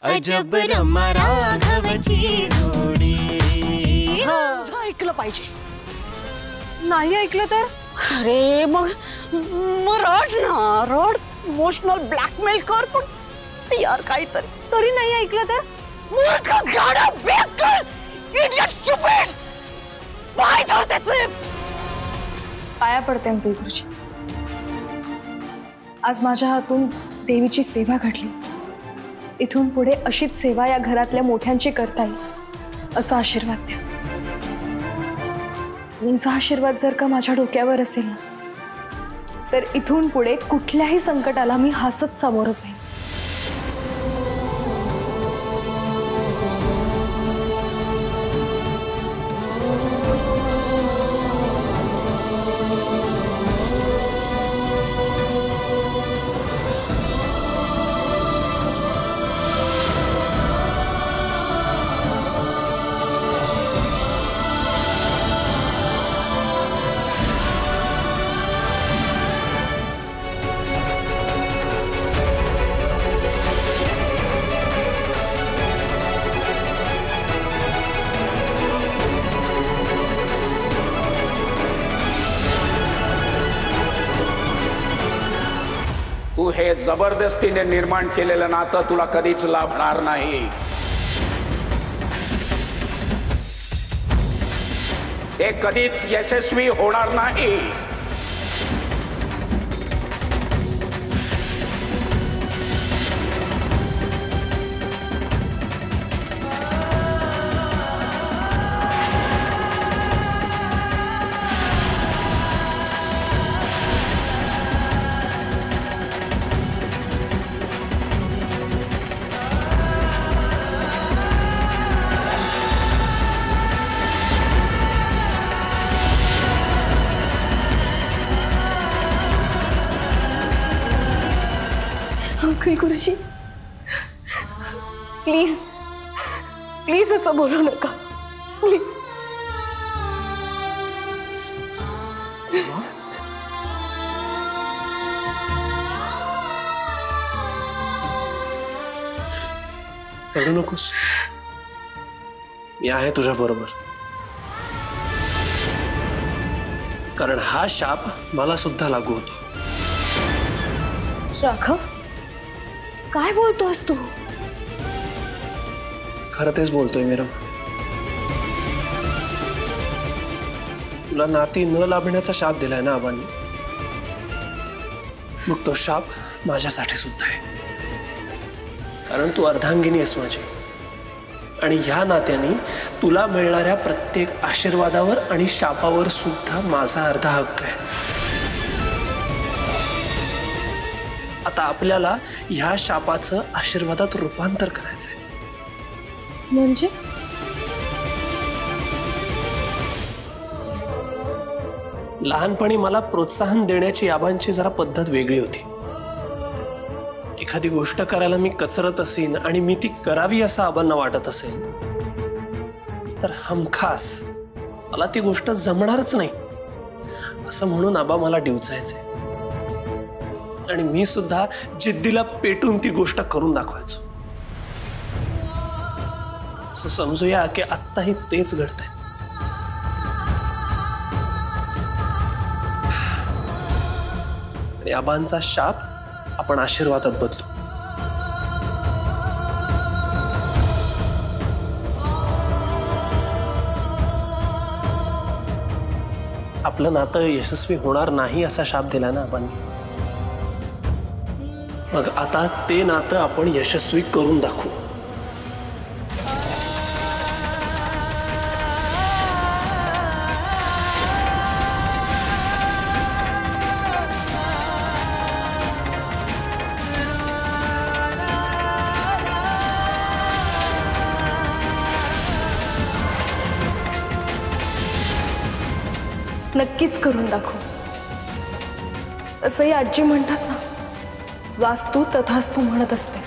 अजब रमा राघवची जोडी। ऐकलं पाहिजे, नाही ऐकलं तर अरे मग रड ना, रड, इमोशनल ब्लॅकमेल कर, पण यार काहीतरी तरी नाही ऐकलं तर मूर्ख गाडा बेकार इडियट स्टुपिड पाय धर त्याचे। पाया पडते अंकुल गुरुजी, आज माझ्या हातून देवीची सेवा घडली। इथून पुढे अशीच सेवा या घरातल्या मोठ्यांची करता येईल असा आशीर्वाद द्या। तुमचा आशीर्वाद जर का माझ्या डोक्यावर असेल ना, तर इथून पुढे कुठल्याही संकटाला मी हसत सामोरं जाईन। तू हे जबरदस्तीने निर्माण केलेलं नातं तुला कधीच लाभणार नाही। ते कधीच यशस्वी होणार नाही। अंकुल गुरुजी, प्लीज प्लीज असं बोलू नका, प्लीज। रडू नकोस, मी आहे तुझ्या बरोबर। कारण हा शाप मला सुद्धा लागू होतो। राघव, काय बोलतोस तू? खरं तेच बोलतोय मीरा। तुला नाती न लाभण्याचा शाप दिलाय ना आबांनी, मग तो शाप माझ्यासाठी सुद्धा आहे। कारण तू अर्धांगिनी आहेस माझी, आणि ह्या नात्याने तुला मिळणाऱ्या प्रत्येक आशीर्वादावर आणि शापावर सुद्धा माझा अर्धा हक्क आहे। आता आपल्याला ह्या शापाचं आशीर्वादात रूपांतर करायचंय। म्हणजे लहानपणी मला प्रोत्साहन देण्याची आबांची जरा पद्धत वेगळी होती। एखादी गोष्ट करायला मी कचरत असेन आणि मी ती करावी असं आबांना वाटत असेल, तर हमखास मला ती गोष्ट जमणारच नाही असं म्हणून आबा मला डिवचायचे, आणि मी सुद्धा जिद्दीला पेटून ती गोष्ट करून दाखवायचो। असं समजूया की आत्ताही तेच घडतंय। आणि आबांचा शाप आपण आशीर्वादात बदलू। आपलं नातं यशस्वी होणार नाही असा शाप दिला ना आबांनी, मग आता ते नातं आपण यशस्वी करून दाखवू। नक्कीच करून दाखवू। असंही आजी म्हणतात ना, वास्तू तथास्तू म्हणत असते।